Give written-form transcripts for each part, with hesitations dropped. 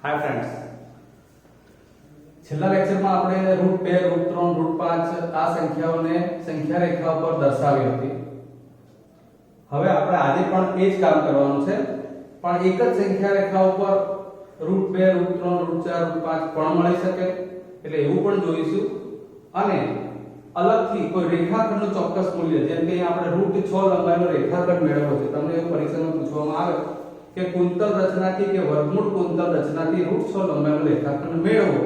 Hi friends, છેલ્લા લેક્ચરમાં આપણે √2 √3 √5 આ સંખ્યાઓને સંખ્યા રેખા પર દર્શાવી હતી. હવે આપણે આજે પણ એ જ કામ કરવાનું છે, પણ એક જ સંખ્યા રેખા ઉપર √2 √3 √4 √5 પણ મળી શકે એટલે એવું પણ જોઈશું. અને અલગથી કોઈ રેખાખંડનું ચોક્કસ મૂલ્ય, જેમ કે આપણે √6 લંબાઈનો રેખાખંડ મેળવવો છે, તમને એવું પરીક્ષામાં પૂછવામાં આવે કે કુંતલ રચનાથી કે વર્ગમૂળ કુંતલ રચનાથી √6 લંબાઈનો રેખાખંડ મેળવો,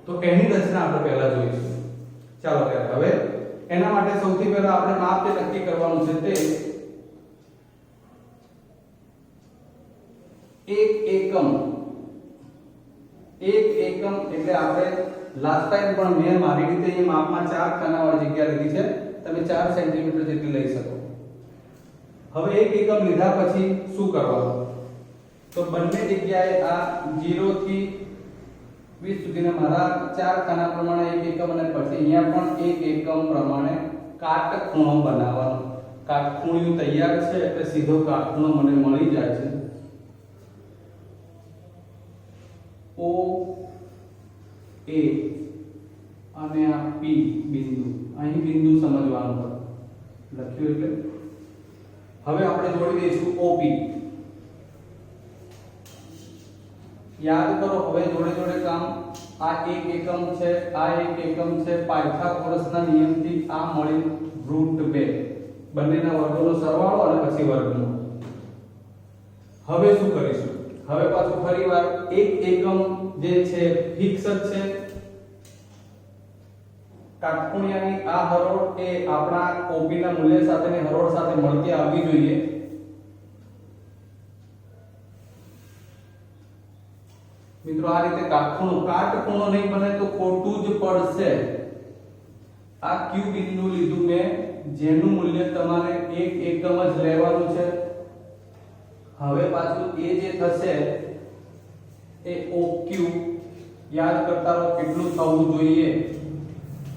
તો એની રચના આપણે પહેલા જોઈશું. ચાલો ત્યારે હવે એના માટે સૌથી પહેલા આપણે માપ જે નક્કી કરવાનું છે તે 1 એકમ. 1 એકમ એટલે આપણે લાસ્ટ ટાઈમ પણ મેં મારી રીતે અહીં માપમાં 4 ખાનાવાળી જગ્યા લીધી છે, તમે 4 સેન્ટીમીટર જેટલી લઈ શકો. હવે 1 એકમ લીધા પછી શું કરવાનું? તો બંને જગ્યાએ આ 0 થી 20 સુધીના મારા 4 ખાના પ્રમાણે 1 એકમ અને પછી અહીંયા પણ 1 એકમ પ્રમાણે કાટખૂણો બનાવવાનો. કાટખૂણિયું તૈયાર છે એટલે સીધો કાટખૂણો મને મળી જાય છે. O A અને આ P બિંદુ, અહીં બિંદુ સમજવાનું લખ્યું એટલે હવે આપણે જોડી દઈશું OP. યાદ કરો, હવે જોડે જોડે કામ. આ 1 એકમ છે, આ 1 એકમ છે. પાયથાગોરસના નિયમથી આ મળી √2, બંનેના વર્ગોનો સરવાળો અને પછી વર્ગમૂળ. હવે શું કરીશું? હવે પાછું ફરીવાર 1 એકમ જે છે ફિક્સ જ છે. કાટખૂણિયાની આ હરોળ એ આપણા OP ના મૂલ્ય સાથેની હરોળ સાથે મળતી આવવી જોઈએ. મિત્રો આ રીતે કાટખૂણો નહીં બને તો ખોટું જ પડશે. આ Q બિંદુ લીધું મેં, જેનું મૂલ્ય તમારે 1 એકમ જ લેવાનું છે. હવે પાછું એ જે થશે એ OQ યાદ કરતા રહો કેટલું થવું જોઈએ.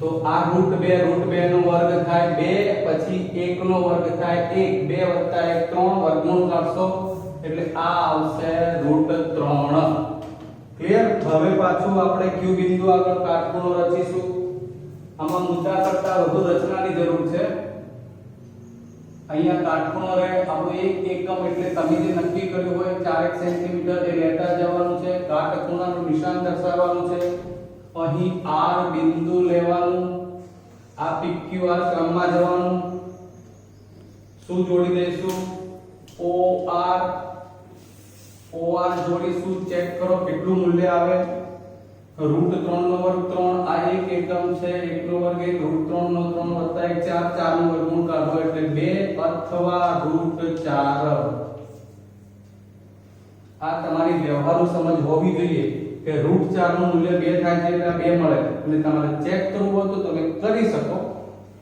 તો આ √2 નો વર્ગ થાય 2, પછી 1 નો વર્ગ થાય 1, 2 + 1 3, વર્ગમૂળ કાઢશો એટલે આ આવશે √3. ક્લિયર? હવે પાછું આપણે Q બિંદુ આગળ કાટખૂણો રચીશું. આમાં મુદ્દા કરતા વધુ રચનાની જરૂર છે. અહીંયા કાટખૂણો રહે આપણું 1 એકમ એટલે તમે જે નક્કી કર્યું હોય 4 સેન્ટીમીટર એ લેતા જવાનું છે. કાટખૂણાનું નિશાન દર્શાવવાનું છે. અહીં R બિંદુ લેવાનું, આ PQ R ક્રમમાં જવાનું. શું જોડી દઈશું? OR જોડીશું. ચેક કરો કેટલું મૂલ્ય આવે. √3 નો વર્ગ 3, આ 1 એકમ છે, 1 નો વર્ગ 1, √3 નો 3 + 1 4, 4 નું વર્ગમૂળ કાઢો એટલે 2 અથવા √4. આ તમારી વ્યવહારુ સમજ હોવી જોઈએ કે √4 નું મૂલ્ય 2 થાય છે એટલે 2 મળે. એટલે તમારે ચેક કરવું હોય તો તમે કરી શકો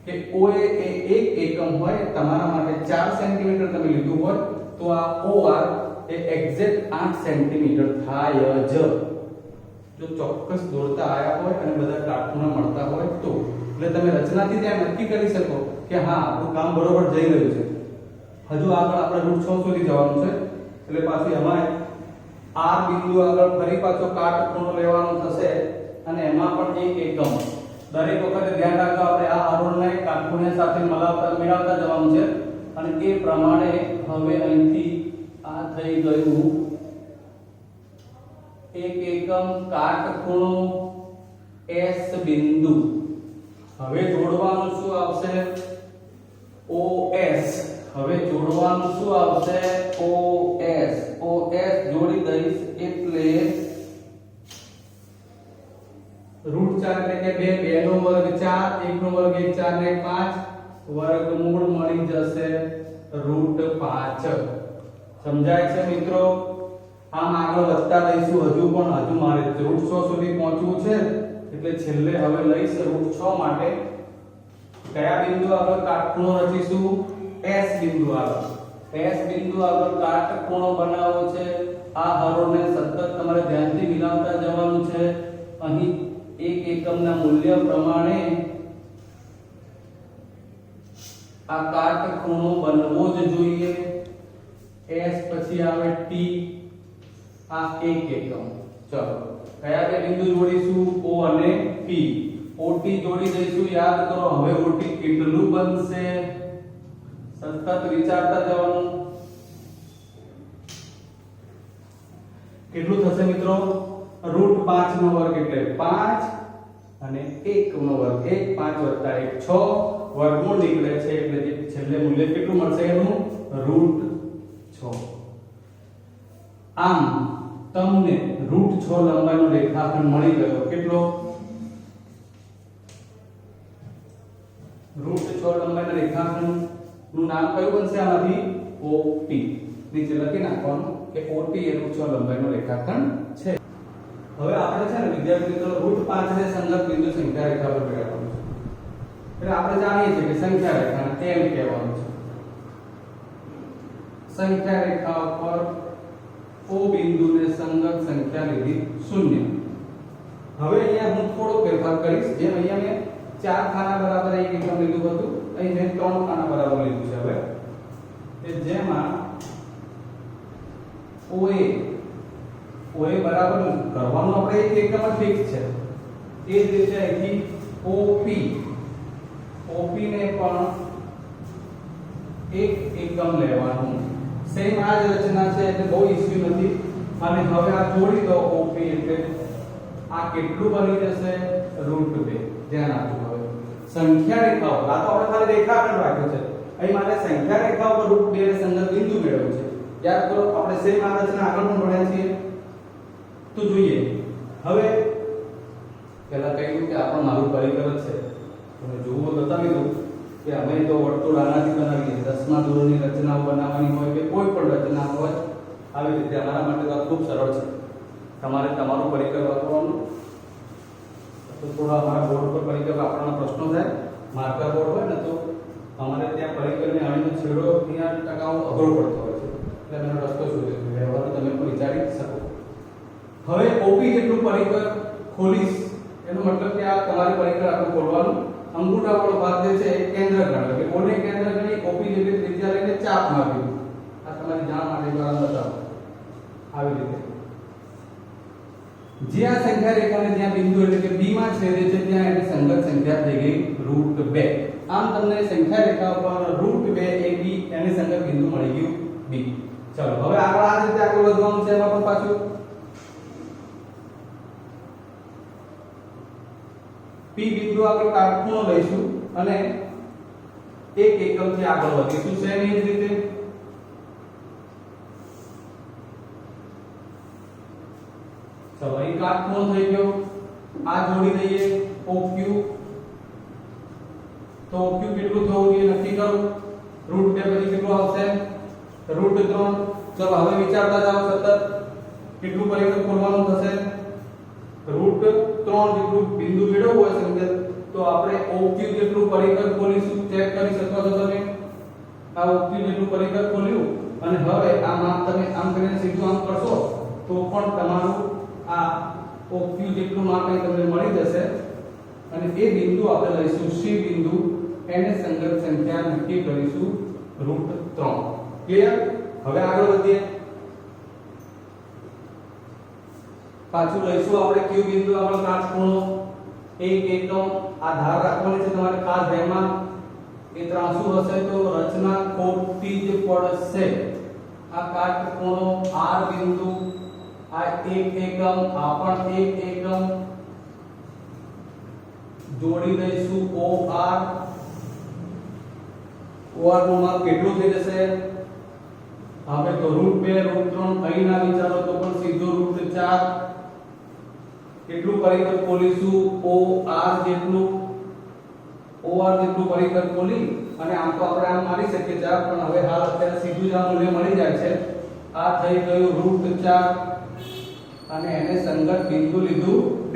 કે OA એ 1 એકમ હોય, તમારા માટે 4 સેન્ટીમીટર તમે લીધું હોય તો આ OR એ એક્ઝેક્ટ 8 સેન્ટીમીટર થાય જ. જો ચોક્કસ દોરતા આયા હોય અને બધા કાટખૂણા મળતા હોય તો એટલે તમે રચનાથી ત્યાં નક્કી કરી શકો કે હા આપણું કામ બરોબર જઈ રહ્યું છે. હજુ આગળ આપણે √6 સુધી જવાનું છે એટલે પાછું એમાં R બિંદુ આગળ ફરી પાછો કાટખૂણો લેવાનો થશે અને એમાં પણ 1 એકમ. દરેક વખતે ધ્યાન રાખજો આપણે આ હરોળને કાટખૂણા સાથે મિલાવતા જવાનું છે. અને એ પ્રમાણે હવે અહીંથી આ થઈ ગયું 1 એકમ કાટખૂણો S બિંદુ. હવે જોડવાનું શું આવશે? OS. હવે જોડવાનું શું આવશે? OS જોડી દઈશ એટલે √4 એટલે કે 2 નો વર્ગ 4, 1 નો વર્ગ 1, 4 ને 5, વર્ગમૂળ મળી જશે √5. સમજાય છે મિત્રો? આમ આગળ વધતા રહીશું. હજુ મારે √6 સુધી પહોંચવું છે એટલે છેલ્લે હવે લઈશ √6 માટે કયા બિંદુ આગળ કાટખૂણો રચીશું? S બિંદુ આગળ. S બિંદુ આગળ કાટખૂણો બનાવવો છે. આ હરોળને સતત તમારે ધ્યાનથી મિલાવતા જવાનું છે. અહીં 1 એકમના મૂલ્ય પ્રમાણે આ કાટખૂણો બનવો જ જોઈએ. S પછી આવે T, આ 1 એકમ. ચલો કયા બે બિંદુ જોડીશું O અને P. OT જોડી દઈશું. યાદ કરો હવે OT કેટલું બનશે? સતત વિચારતા જવાનું. કેટલું થશે મિત્રો? √5 નો વર્ગ એટલે 5 અને 1 નો વર્ગ 1 5 + 1 6 વર્ગમૂળ નીકળે છે એટલે જે છેલ્લે મૂલ્ય કેટલું મળશે એનું √6. આમ તમને √6 લંબાઈનો રેખાખંડ મળી ગયો. કેટલો? √6 લંબાઈના રેખાખંડ નું નામ કયું બનશે આમાંથી? OP. નીચે લખી નાખવાનું કે OT એ √6 લંબાઈનો રેખાખંડ છે. હવે આપણે છે ને વિદ્યાર્થી મિત્રો √5 ને સંગત બિંદુ સંખ્યા રેખા પર મેળવવાનું છે. એટલે આપણે જાણીએ છીએ કે સંખ્યા રેખાને એમ કહેવાનું છે. સંખ્યા રેખા પર O બિંદુને સંગત સંખ્યા લીધી 0. હવે અહીંયા હું થોડો ફેરફાર કરીશ. જેમ અહીંયા મેં 4 ખાના બરાબર એક એકમ લીધું હતું, અહીં મેં 3 ખાના બરાબર લીધું છે. હવે કે જેમાં OA બરાબર કરવાનું આપણે એક એકમ જ ફિક્સ છે. એ જ રીતે અહીંથી OP ને પણ એક એકમ લેવાનું. સેમ આ જ રચના છે એટલે બહુ ઇશ્યુ નથી. અને હવે આ જોડી દો OP એટલે આ કેટલું બની જશે? √2. ધ્યાન આપજો. હવે સંખ્યા રેખાઓ, આ તો આપણે ખાલી રેખાખંડ રાખ્યો છે. અહીં મારે સંખ્યા રેખાઓ પર √2 ને સંગત બિંદુ મેળવવું છે. યાદ કરો આપણે સેમ આ રચના આગળ પણ ભણ્યા છીએ. તો જોઈએ. હવે પહેલા કહ્યું કે આપણો મારું પરિકર છે. તમે જુઓ બતાવી દઉં કે અમે તો વર્તુળ આનાથી બનાવીએ. 10મા ધોરણની રચનાઓ બનાવવાની હોય કે કોઈ પણ રચના હોય આવી રીતે અમારા માટે તો ખૂબ સરળ છે. તમારે તમારું પરિકર વાપરવાનું. તો થોડા અમારા બોર્ડ પર પરિકર વાપરવાના પ્રશ્નો થાય. માર્કર બોર્ડ હોય ને તો અમારે ત્યાં પરિકરને અણીનો છેડો અહીંયા ટકાવવો અઘરો પડતો હોય છે. એટલે મેં રસ્તો શોધ્યો છે. વ્યવહાર તમે પણ વિચારી શકો. હવે OP જેટલું પરિકર ખોલીશ એનો મતલબ કે આ તમારી પરિકર આપણે ખોલવાનું. અંગૂઠા વાળો ભાગ જે છે એ કેન્દ્ર ગણો કે ઓને કેન્દ્ર ગણી OP જેટલી ત્રિજ્યા લઈને ચાપ માર્યું. આ તમારી જાણ માટે દ્વારા બતાવો. આવી રીતે જે આ સંખ્યા રેખાને જ્યાં બિંદુ એટલે કે B માં છેદે છે ત્યાં એની સંગત સંખ્યા થઈ ગઈ √2. આમ તમને સંખ્યા રેખા પર √2 એ B એની સંગત બિંદુ મળી ગયું B. ચલો હવે આગળ આ રીતે આગળ વધવાનું છે. એમાં પણ પાછું P બિંદુ આગળ કાટખૂણો લઈશું અને એક એકમથી આગળ વધીશું. સેમ એ જ રીતે ચલો અહીં કાટખૂણો થઈ ગયો. આ જોડી દઈએ OQ. તો OQ કેટલું થવું જોઈએ નક્કી કરો. √2 પછી કેટલું આવશે? √3. ચલો હવે વિચારતા જાઓ સતત કેટલું પરિકર ખોલવાનું થશે? √3 જેટલું બિંદુ મેળવવું હોય સંકેત તો આપણે OQ જેટલું પરિકર ખોલીશું. ચેક કરી શકો છો તમે. આ OQ જેટલું પરિકર ખોલ્યું અને હવે આ માપ તમે આમ કરીને સીધું આમ કરશો તો પણ તમારું આ OQ જેટલું માપ તમને મળી જશે. અને એ બિંદુ આપણે લઈશું C બિંદુ. એને સંગત સંખ્યા નક્કી કરીશું √3. ક્લિયર? હવે આગળ વધીએ. પાછું લઈશું આપણે Q બિંદુ આગળ કાટખૂણો એક એકમ. આ ધાર રાખવાની છે તમારે ખાસ ધ્યાનમાં. એ ત્રાંસુ હશે તો રચના ખોટી જ પડશે. આ કાટખૂણો R બિંદુ, આ એક એકમ, આ પણ એક એકમ જોડી દઈશું OR. OR નું માપ કેટલું થઈ જશે? હવે તો √2 √3 અહીં ના વિચારો તો પણ સીધો √4. કેટલું પરિકર ખોલીશું? OR જેટલું પરિકર ખોલી અને આમ તો આપણે આમ મારી શકીએ ચાર, પણ હવે હાલ અત્યારે સીધું જ આ મૂલ્ય મળી જાય છે. આ થઈ ગયું √4 અને એને સંગત બિંદુ લીધું D.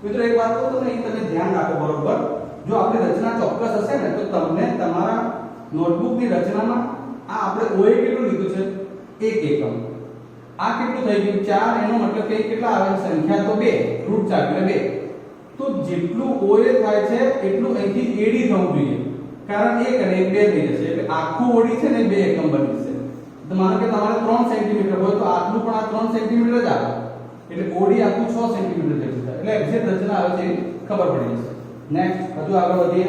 મિત્રો એક વાત કહું તમને, તમે ધ્યાન રાખો બરોબર. જો આપણી રચના ચોક્કસ હશે ને તો તમને તમારા નોટબુકની રચનામાં આ આપણે OA કેટલું લીધું છે? એક એકમ. આ કેટલું થઈ ગયું? 4. એનો મતલબ કે કેટલા આવે? સંખ્યા તો 2, √4 એટલે 2. તો જેટલું OA થાય છે એટલું અહીંથી AD થવું જોઈએ. કારણ 1 અને 1 2 થઈ જશે એટલે આખું OD છે ને 2 એકમ બની જશે. તો માનો કે તમારે 3 સેન્ટીમીટર હોય તો આટલું પણ આ 3 સેન્ટીમીટર જ આવે. એટલે ઓડી આખું 6 સેન્ટીમીટર જેટલું થાય એટલે એક્ઝેક્ટ રચના આવે છે એ ખબર પડી જશે. નેક્સ્ટ હજુ આગળ વધીએ.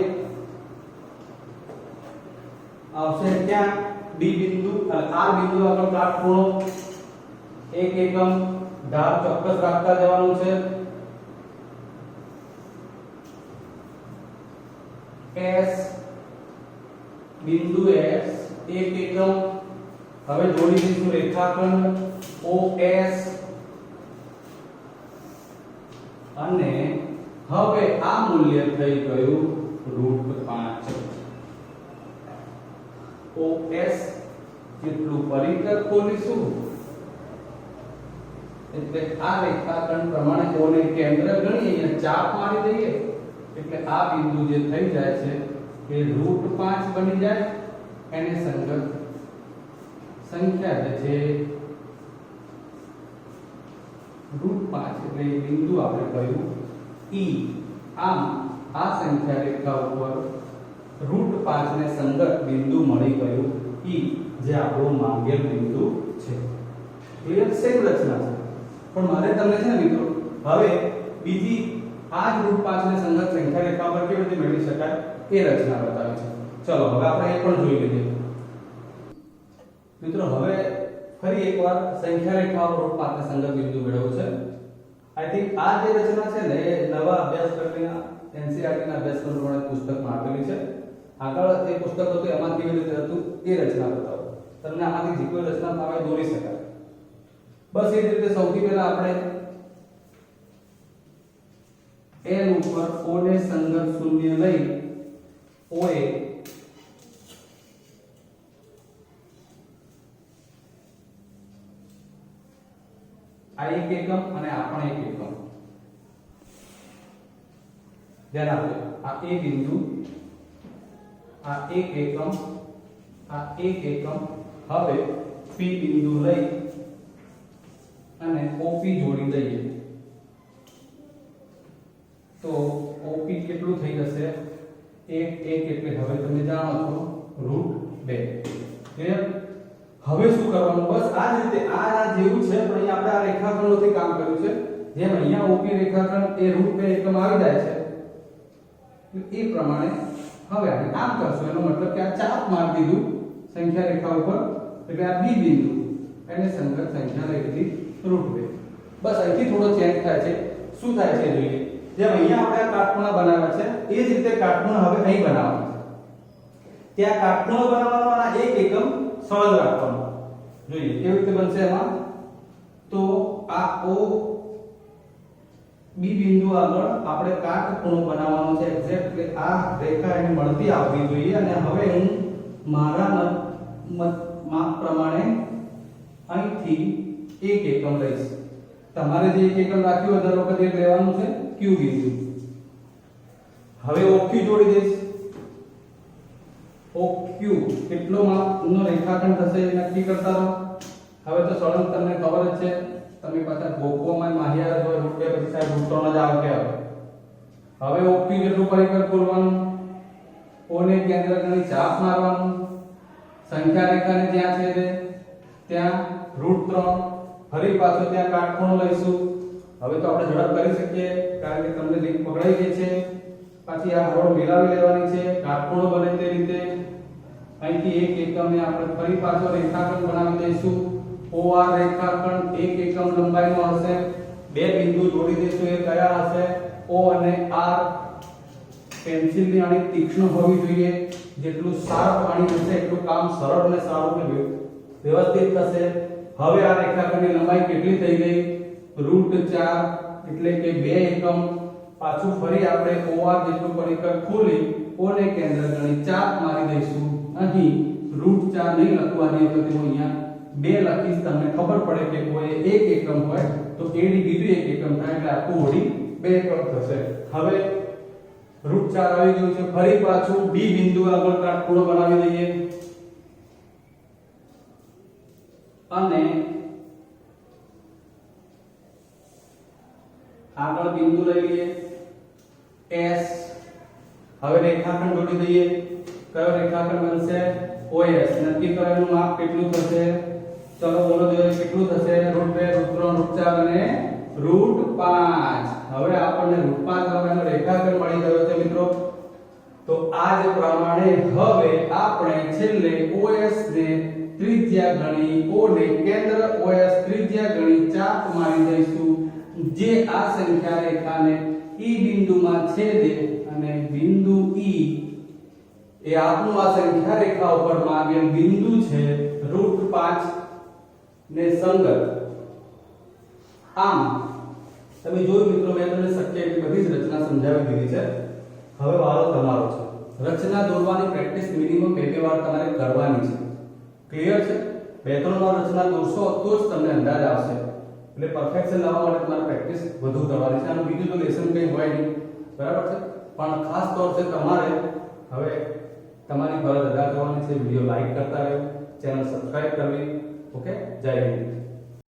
આવશે ક્યાં બી બિંદુ આર બિંદુ આગળ કાટખૂણો 1 એકમ ધાર ચોક્કસ રાખતા જવાનું છે. S બિંદુ S 1 એકમ. હવે જોડી દઈશું રેખાખંડ OS અને હવે આ મૂલ્ય થઈ ગયું √5. OS કેટલું પરિકર ખોલીશું એટલે આ રેખાખંડ પ્રમાણે O ને કેન્દ્ર ગણી અહીંયા ચાપ મારી દઈએ એટલે આ બિંદુ જે થઈ જાય છે એ √5 બની જાય. એને સંગત સંખ્યા જે છે √5 એટલે એ બિંદુ આપણે કહ્યું E. આમ આ સંખ્યા રેખા ઉપર √5 ને સંગત બિંદુ મળી ગયું E જે આપણું માંગેલ બિંદુ છે. ક્લિયર? સેમ રચના છે પણ મારે તમને છે ને મિત્રો હવે બીજી આ જ √5 ને સંગત સંખ્યા રેખા પર કેવી રીતે મેળવી શકાય એ રચના બતાવી છે. ચલો હવે આપણે એ પણ જોઈ લઈએ. મિત્રો હવે ફરી એકવાર સંખ્યા રેખા પર √5 ને સંગત બિંદુ મેળવવું છે. આઈ થિંક આ જે રચના છે ને એ નવા અભ્યાસક્રમના NCERT ના અભ્યાસક્રમ પ્રમાણે પુસ્તકમાં આપેલી છે. આગળ જે પુસ્તક હતું એમાં કેવી રીતે હતું એ રચના બતાવો. તમને આમાંથી જે કોઈ રચના આવે દોરી શકાય. બસ એ જ રીતે સૌથી પહેલા આપણે L ઉપર O ને સંગત શૂન્ય લઈ OA આ 1 એકમ અને આ પણ 1 એકમ. ધ્યાન આપજો આ A બિંદુ આ 1 એકમ આ 1 એકમ. હવે P બિંદુ લઈ અને OP જોડી દઈએ તો OP કેટલું થઈ જશે 1 એટલે હવે તમે જાણો છો √2. ક્લિયર? હવે શું કરવાનું? બસ આ જ રીતે આ જેવું છે પણ અહીં આપણે આ રેખાખંડોથી કામ કર્યું છે. જેમ અહીંયા OP રેખાખંડ એ √2 એકમ આવી જાય છે એ પ્રમાણે હવે આપણે કામ કરશું. એનો મતલબ કે આ ચાપ મારી દીધું સંખ્યા રેખા ઉપર એટલે આ B બિંદુ એને સંગત સંખ્યા લઈ લીધી √2. બસ અહીંથી થોડો ચેન્જ થાય છે. શું થાય છે જોઈએ. જેમ અહીંયા આપણે આ કાટખૂણા બનાવ્યા છે એ જ રીતે કાટખૂણા હવે અહીં બનાવવાના છે. ત્યાં કાટખૂણો બનાવવાનો અને 1 એકમ સહજ રાખવાનો. જોઈએ કેવી રીતે બનશે એમાં. તો આ O B બિંદુ આગળ આપણે કાટખૂણો બનાવવાનો છે એક્ઝેક્ટલી આ રેખા એને મળતી આવવી જોઈએ. અને હવે હું મારા માપ પ્રમાણે અહીંથી 1 એકમ લઈશ. તમારે જે 1 એકમ રાખ્યું હોય દર વખતે એ લેવાનું છે Q બિંદુ. હવે OQ જોડી દઈશ. OQ કેટલો માપનો રેખાખંડ થશે એ નક્કી કરતા રહો. હવે તો સળંગ તમને ખબર જ છે. તમે પાછા ગોખવામાં માહિયાર હોય √2 પછી સાહેબ √3 જ આવે કે હવે OQ જેટલું પરિકર ખોલવાનું. O ને કેન્દ્ર ગણી ચાપ મારવાનું. સંખ્યા રેખાને જ્યાં છેદે ત્યાં √3. ફરી પાછો ત્યાં કાટખૂણો લઈશું. હવે તો આપણે ઝડપ કરી શકીએ કારણ કે તમને લિંક પકડાઈ ગઈ છે. પછી આ હરોળ મિલાવી લેવાની છે કાટખૂણો બને તે રીતે. અહીંથી 1 એકમને આપણે ફરી પાછો રેખાખંડ બનાવી દઈશું. OR રેખાખંડ 1 એકમ લંબાઈનો હશે. બે બિંદુ જોડી દઈશું. એ કયા હશે? O અને R. પેન્સિલની આણી તીક્ષ્ણ હોવી જોઈએ. જેટલું શાર્પ આણી હશે એટલું કામ સરળ અને સારું અને વ્યવસ્થિત થશે. હવે આ રેખાખંડની લંબાઈ કેટલી થઈ ગઈ? √4 એટલે કે 2 એકમ. પાછું ફરી આપણે OR જેટલું પરિકર ખોલી O ને કેન્દ્ર ગણી ચાપ મારી દઈશું. અહીં √4 નહીં લખવાની વખતે હું અહીંયા 2 લખીશ. તમને ખબર પડે કે કોઈ 1 એકમ હોય તો AD બીજું 1 એકમ થાય એટલે આખું OD 2 એકમ થશે. હવે √4 આવી ગયું છે. ફરી પાછું B બિંદુ આગળ કાટખૂણો બનાવી દઈએ અને આગળ બિંદુ લઈ લઈએ S. હવે રેખાખંડ જોડી દઈએ. કયો રેખાખંડ બનશે? OS. નક્કી કરો એનું માપ કેટલું થશે? ચલો બોલો જોઈએ કેટલું થશે? √2 √3 √4 અને √5. હવે આપણને √5 નંબરનો રેખાખંડ મળી ગયો છે મિત્રો. તો આ જ પ્રમાણે હવે આપણે છેલ્લે OS ને ત્રિજ્યા ગણી, O ને કેન્દ્ર, OS ત્રિજ્યા ગણી ચાપ મારી દઈશું, જે આ સંખ્યા રેખાને E બિંદુમાં છેદે અને બિંદુ E એ આપણું આ સંખ્યા રેખા ઉપર માગેલ બિંદુ છે √5 ને સંગત. આમ તમે જોયું મિત્રો, મેં તમને શક્ય એટલી બધી જ રચના સમજાવી દીધી છે. હવે વારો તમારો છે. રચના દોરવાની પ્રેક્ટિસ મિનિમમ 2 વાર તમારે કરવાની છે. ક્લિયર છે? 2-3 વાર રચના દોરશો તો જ તમને અંદાજ આવશે. એટલે પરફેક્શન લાવવા માટે તમારે પ્રેક્ટિસ વધુ કરવાની છે. આનું બીજું તો લેસન કંઈ હોય નહીં, બરાબર છે? પણ ખાસ તौर से તમારે હવે તમારી ફરજ અદા કરવાની છે. વિડિયો લાઈક કરતા રહેજો, ચેનલ સબસ્ક્રાઇબ કરવી. ઓકે, જય હિન્દ.